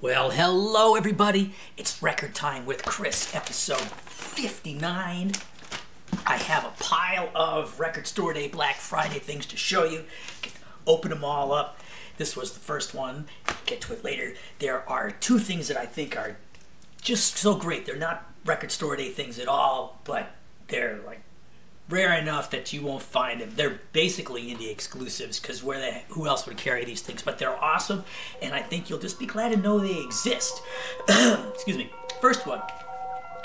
Well, hello everybody. It's Record Time with Chris, episode 59. I have a pile of Record Store Day Black Friday things to show you. Can open them all up. This was the first one. Get to it later. There are two things that I think are just so great. They're not Record Store Day things at all, but they're like rare enough that you won't find them. They're basically indie exclusives because who else would carry these things? But they're awesome, and I think you'll just be glad to know they exist. Excuse me. First one,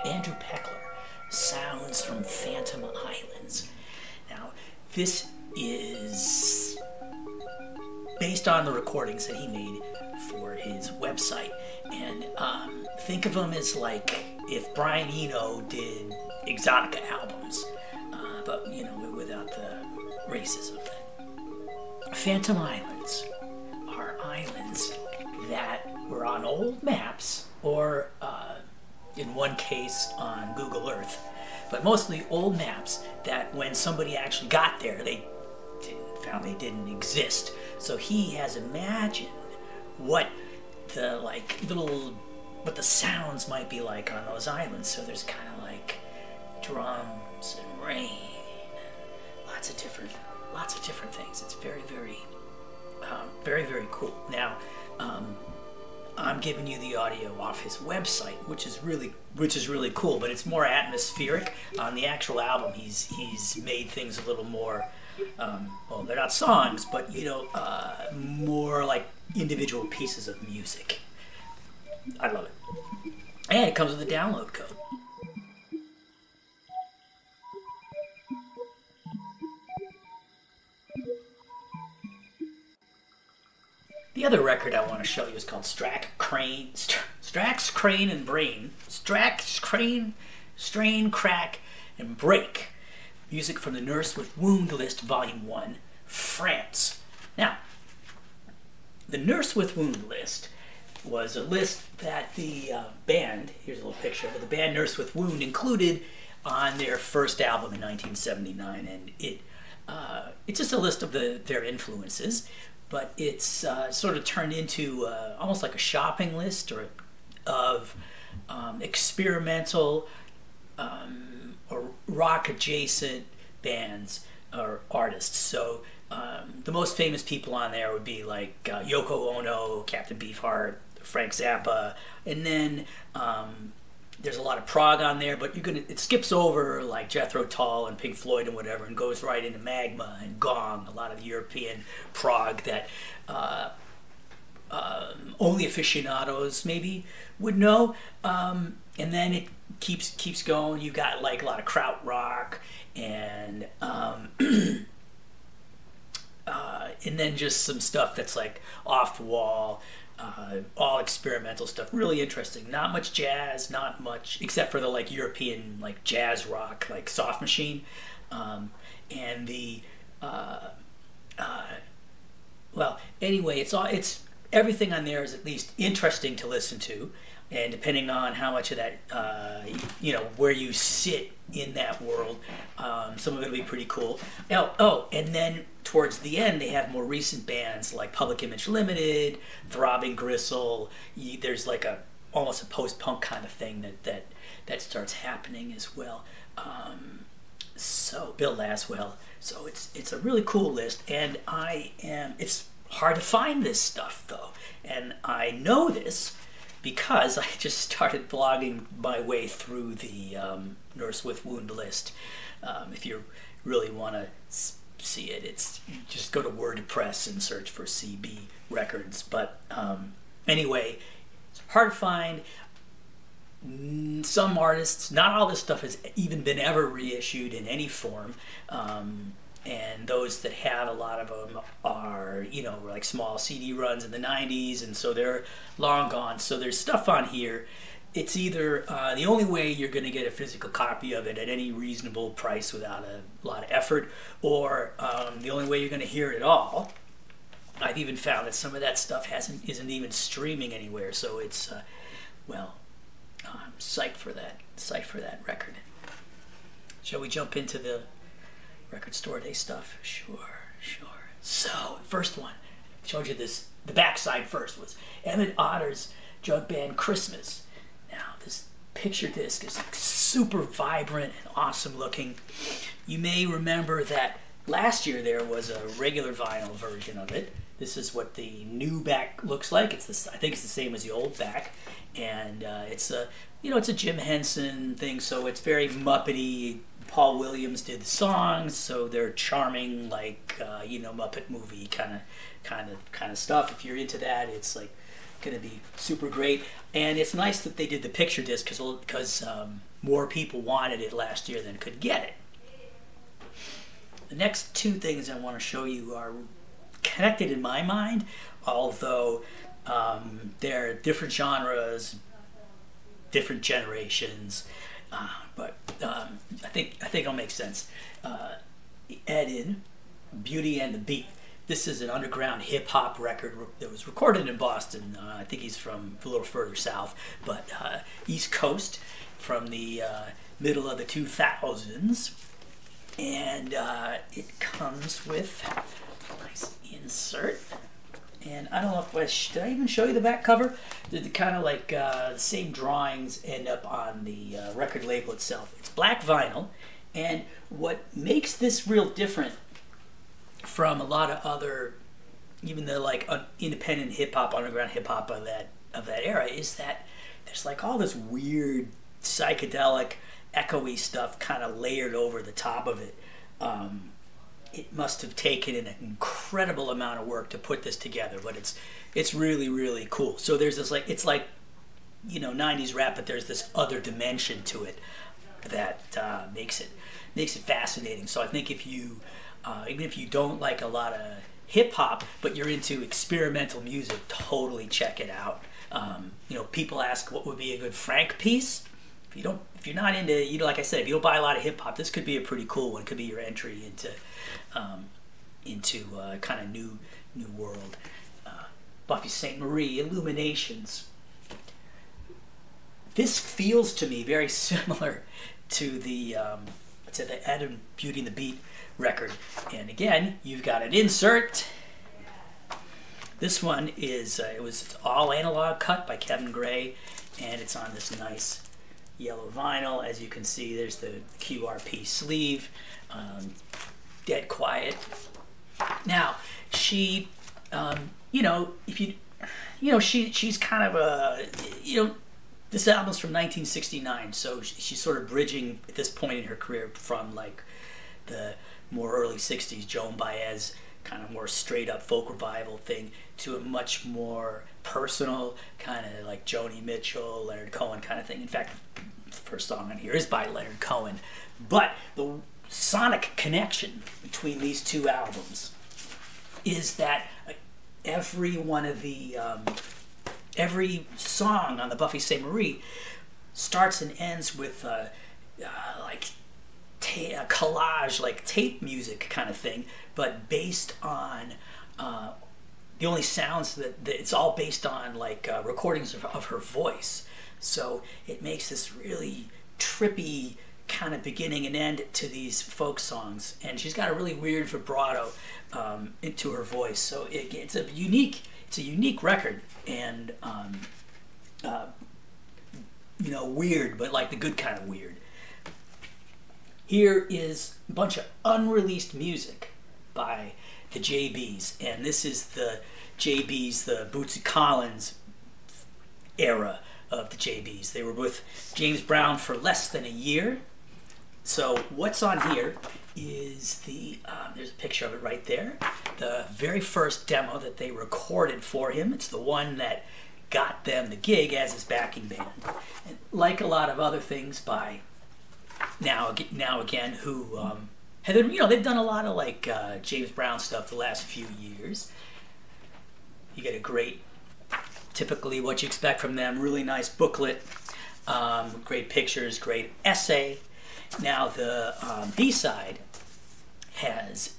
Andrew Peckler, Sounds from Phantom Islands. Now, this is based on the recordings that he made for his website, and think of them as like if Brian Eno did Exotica albums. But, you know, without the racism thing. Phantom Islands are islands that were on old maps or, in one case, on Google Earth. But mostly old maps that when somebody actually got there, they found they didn't exist. So he has imagined what the, what the sounds might be like on those islands. So there's kind of like drums and rain. Lots of different things. It's very, very cool. Now, I'm giving you the audio off his website, which is really cool. But it's more atmospheric. On the actual album, he's made things a little more. Well, they're not songs, but you know, more like individual pieces of music. I love it, and it comes with a download code. The other record I want to show you is called Strax, Crane, and Brain. Strax, Crane, Strain, Crack, and Break. Music from the Nurse with Wound list, Volume 1, France. Now, the Nurse with Wound list was a list that the band, here's a little picture, the band Nurse with Wound included on their first album in 1979, and it's just a list of their influences. But it's sort of turned into almost like a shopping list of experimental or rock-adjacent bands or artists. So the most famous people on there would be like Yoko Ono, Captain Beefheart, Frank Zappa, and then there's a lot of prog on there, but it skips over like Jethro Tull and Pink Floyd and whatever, and goes right into Magma and Gong, a lot of European prog that only aficionados maybe would know. And then it keeps going. You got like a lot of krautrock and and then just some stuff that's like off the wall. All experimental stuff, really interesting. Not much jazz, not much, except for the like European like jazz rock, like Soft Machine, and the well, anyway, it's everything on there is at least interesting to listen to, and depending on how much of that you know, where you sit in that world, some of it will be pretty cool. Oh, and then towards the end, they have more recent bands like Public Image Limited, Throbbing Gristle. There's like almost a post-punk kind of thing that starts happening as well. So Bill Laswell. So it's a really cool list, and it's hard to find this stuff though, and I know this because I just started blogging my way through the Nurse with Wound list. If you really want to see it, just go to WordPress and search for CB Records. But anyway, it's hard to find. Some artists, not all this stuff has even been ever reissued in any form, and those that have, a lot of them are, you know, like small CD runs in the 90s, and so they're long gone. So there's stuff on here. It's either the only way you're going to get a physical copy of it at any reasonable price without a lot of effort, or the only way you're going to hear it at all. I've even found that some of that stuff isn't even streaming anywhere. So it's well, I'm psyched for that record. Shall we jump into the Record Store Day stuff? Sure. So, first one, showed you this, the backside first was Emmett Otter's Jug Band Christmas. Now, this picture disc is like super vibrant and awesome looking. You may remember that last year there was a regular vinyl version of it. This is what the new back looks like. It's this, I think it's the same as the old back, and it's a, you know, it's a Jim Henson thing, so it's very Muppety. Paul Williams did the songs, so they're charming, like you know, Muppet movie kind of stuff. If you're into that, it's like going to be super great. And it's nice that they did the picture disc because more people wanted it last year than could get it. The next two things I want to show you are connected in my mind, although they're different genres, different generations, but I think it'll make sense. Add in Beauty and the Beat. This is an underground hip-hop record that was recorded in Boston. I think he's from a little further south, but East Coast from the middle of the 2000s. And it comes with a nice insert. And I don't know if did I even show you the back cover? The kind of like the same drawings end up on the record label itself. It's black vinyl, and what makes this real different from a lot of other, even the like independent hip hop, underground hip hop of that era, is that there's like all this weird psychedelic, echoey stuff kind of layered over the top of it. It must have taken an incredible amount of work to put this together, but it's really, really cool. So there's this like, it's like, you know, 90s rap, but there's this other dimension to it that makes it fascinating. So I think if you even if you don't like a lot of hip hop, but you're into experimental music, totally check it out. You know, people ask what would be a good Frank piece. If you're not into, you know, like I said, if you don't buy a lot of hip hop, this could be a pretty cool one. It could be your entry into kind of new world. Buffy St. Marie, Illuminations. This feels to me very similar to the Adam Beauty and the Beat record. And again, you've got an insert. This one is it's all analog cut by Kevin Gray, and it's on this nice yellow vinyl. As you can see, there's the QRP sleeve. Dead quiet. Now, she, you know, if you know, she's kind of a, you know, this album's from 1969, so she's sort of bridging at this point in her career from like the more early 60s Joan Baez kind of more straight up folk revival thing to a much more personal kind of like Joni Mitchell, Leonard Cohen kind of thing. In fact, the first song on here is by Leonard Cohen. But the sonic connection between these two albums is that every one of the every song on the Buffy St. Marie starts and ends with like a collage, like tape music kind of thing, but based on the only sounds that it's all based on like recordings of her voice. So it makes this really trippy kind of beginning and end to these folk songs, and she's got a really weird vibrato into her voice. So it's a unique record, and you know, weird, but like the good kind of weird. Here is a bunch of unreleased music by the JBs, and this is the JBs, the Bootsy Collins era of the JBs. They were with James Brown for less than a year. So what's on here is the, there's a picture of it right there, the very first demo that they recorded for him. It's the one that got them the gig as his backing band. And like a lot of other things by Now Again, who have been, you know, they've done a lot of like James Brown stuff the last few years. You get a great, typically what you expect from them, really nice booklet, great pictures, great essay. Now the B-side has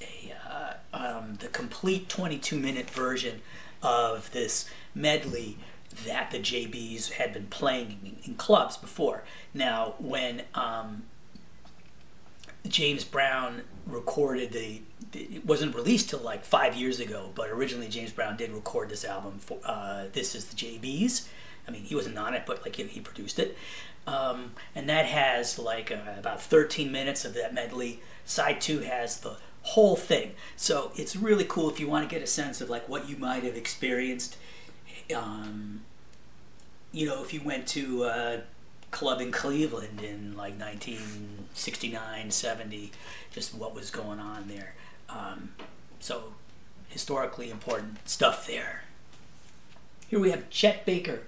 the complete 22-minute version of this medley that the JBs had been playing in clubs before. Now, when James Brown recorded it wasn't released till like 5 years ago, but originally James Brown did record this album for This Is the JBs. I mean, he wasn't on it, but like he produced it. And that has like about 13 minutes of that medley. Side 2 has the whole thing. So it's really cool if you want to get a sense of like what you might have experienced. You know, if you went to a club in Cleveland in like 1969, 70, just what was going on there. So historically important stuff there. Here we have Chet Baker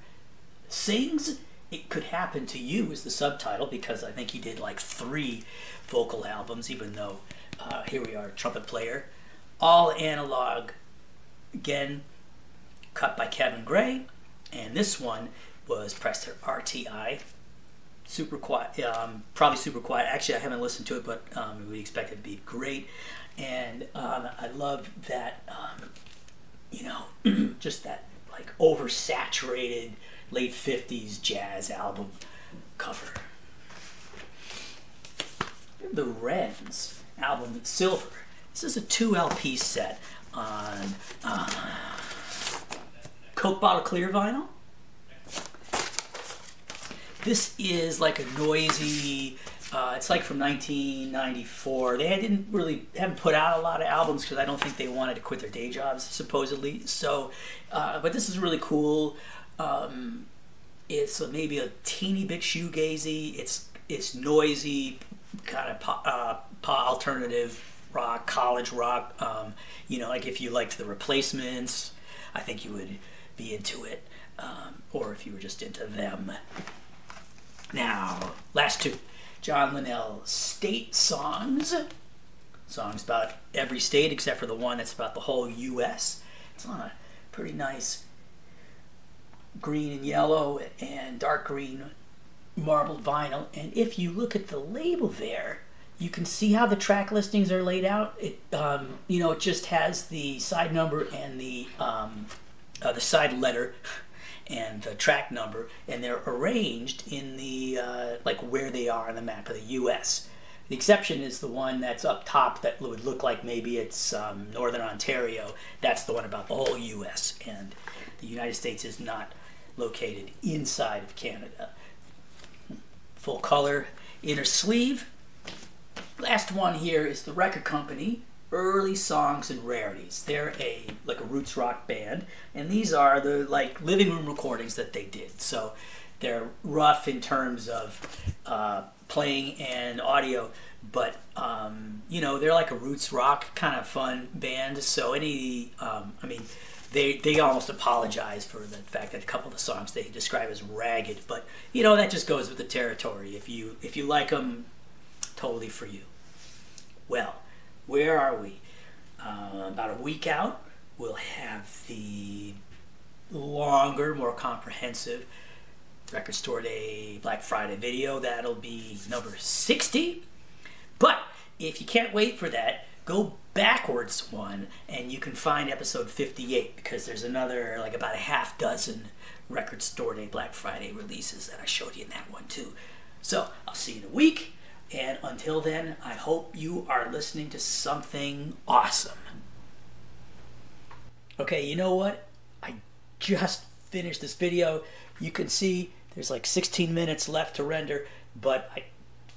Sings It Could Happen to You is the subtitle, because I think he did like 3 vocal albums, even though here we are, trumpet player. All analog, again, cut by Kevin Gray, and this one was pressed at RTI. Super quiet, probably super quiet. Actually, I haven't listened to it, but we expect it to be great. And I love that, you know, just that like oversaturated late 50s jazz album cover. The Wrens album Silver. This is a 2 LP set on Coke Bottle Clear vinyl. This is like a noisy, it's like from 1994. They haven't put out a lot of albums because I don't think they wanted to quit their day jobs, supposedly. So, but this is really cool. It's maybe a teeny bit shoegazy. It's noisy, kind of pop, alternative rock, college rock. You know, like if you liked the Replacements, I think you would be into it. Or if you were just into them. Now, last 2. John Linnell State Songs. Songs about every state except for the one that's about the whole U.S. It's on a pretty nice green and yellow and dark green marbled vinyl. And if you look at the label there, you can see how the track listings are laid out. It, you know, it just has the side number and the side letter and the track number, and they're arranged in the like where they are on the map of the U.S. The exception is the one that's up top that would look like maybe it's Northern Ontario. That's the one about the whole U.S. and the United States is not located inside of Canada. Full color inner sleeve. Last one here is the record company, Early Songs and Rarities. They're like a roots rock band, and these are the like living room recordings that they did. So they're rough in terms of playing and audio, but you know, they're like a roots rock kind of fun band. So I mean, they almost apologize for the fact that a couple of the songs they describe as ragged, but you know, that just goes with the territory. If you like them, totally for you. Well, where are we? About a week out, we'll have the longer, more comprehensive Record Store Day Black Friday video. That'll be number 60. But if you can't wait for that, go backwards one and you can find episode 58, because there's another like about a half dozen Record Store Day Black Friday releases that I showed you in that one too. So I'll see you in a week. And until then, I hope you are listening to something awesome. Okay, you know what? I just finished this video. You can see there's like 16 minutes left to render, but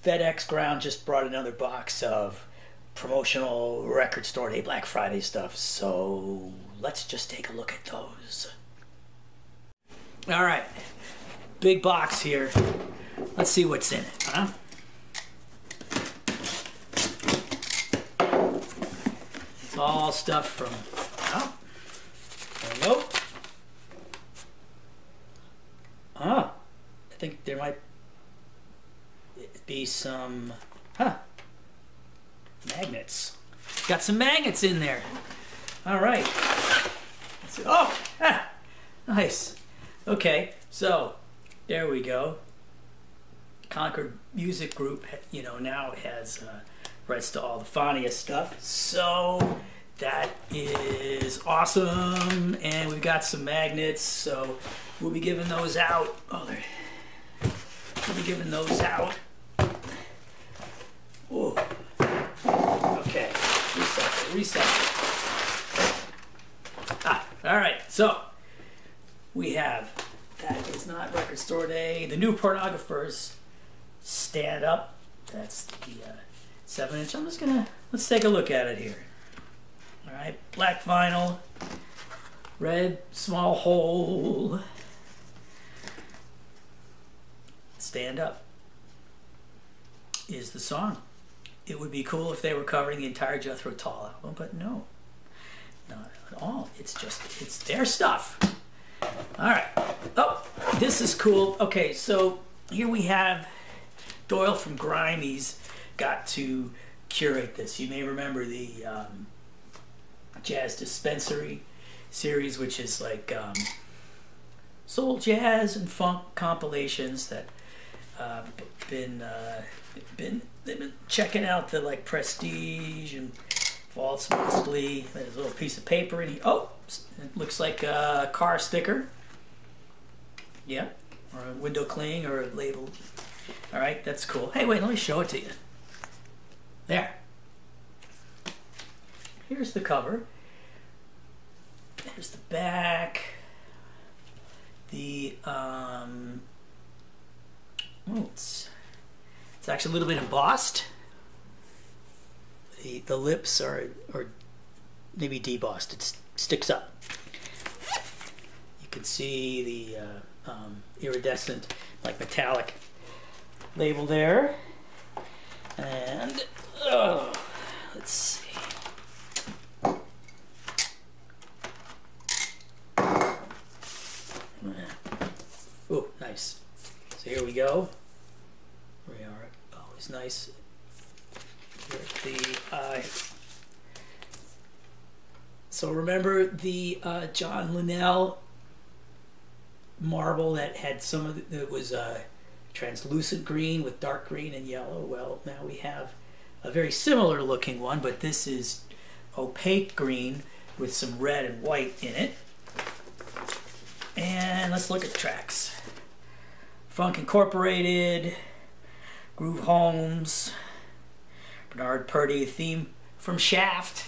FedEx Ground just brought another box of promotional Record Store Day Black Friday stuff. So let's just take a look at those. All right, big box here. Let's see what's in it, huh? All stuff from, oh, there we go. Ah, I think there might be some, magnets. Got some magnets in there. All right. Let's see. Oh, nice. Okay, so there we go. Concord Music Group, you know, now has rights to all the Fania stuff, so that is awesome. And we've got some magnets, so we'll be giving those out. Oh, we'll be giving those out. Oh, reset. All right, so we have, that is not Record Store Day. The New Pornographers, Stand Up. That's the 7-inch. I'm just gonna, let's take a look at it here. All right, black vinyl, red small hole. Stand Up is the song. It would be cool if they were covering the entire Jethro Tull album, but no, not at all. It's just, it's their stuff. All right. Oh, this is cool. Okay, so here we have Doyle from Grimey's got to curate this. You may remember the Jazz Dispensary series, which is like soul, jazz, and funk compilations that they've been checking out the like Prestige and Vaults mostly. There's a little piece of paper in here. Oh, it looks like a car sticker. Yeah, or a window cling or a label. All right, that's cool. Hey, wait, let me show it to you. There. Here's the There's the back. The it's actually a little bit embossed. The lips are maybe debossed. It sticks up. You can see the iridescent, like metallic label there. And let's see. Oh, nice. So here we go. We are always nice. So remember the John Linnell marble that had some of it was translucent green with dark green and yellow. Well, now we have a very similar looking one, but this is opaque green with some red and white in it. And let's look at the tracks. Funk Incorporated, Groove Holmes, Bernard Purdie, theme from Shaft.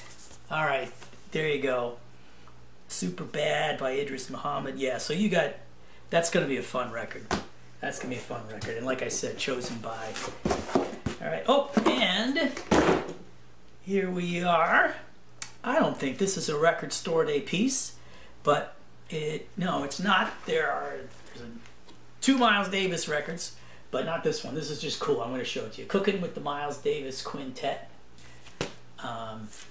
All right, there you go. Super Bad by Idris Muhammad. Yeah, so you got, that's going to be a fun record. That's going to be a fun record. And like I said, chosen by. All right, oh, and here we are. I don't think this is a Record Store Day piece, but no, it's not. There's 2 Miles Davis records, but not this one. This is just cool. I'm going to show it to you. Cooking with the Miles Davis Quintet.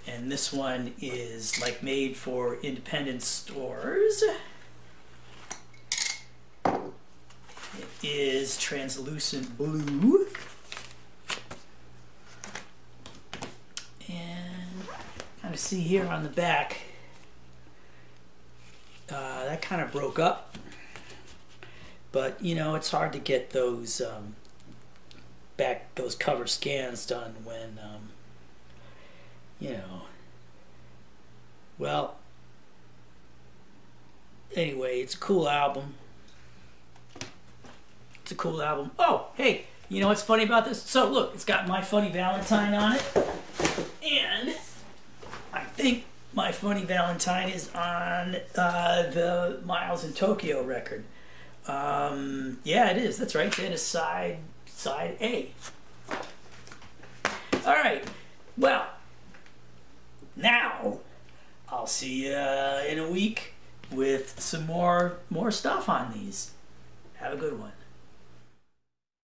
And this one is like made for independent stores. It is translucent blue. And kind of see here on the back, that kind of broke up. But you know, it's hard to get those those cover scans done when you know. Well, anyway, it's a cool album. It's a cool album. Oh, hey, you know what's funny about this? So look, it's got My Funny Valentine on it, and I think My Funny Valentine is on the Miles in Tokyo record. Yeah, it is. That's right. Then is side A. All right. Well, now I'll see you in a week with some more stuff on these. Have a good one.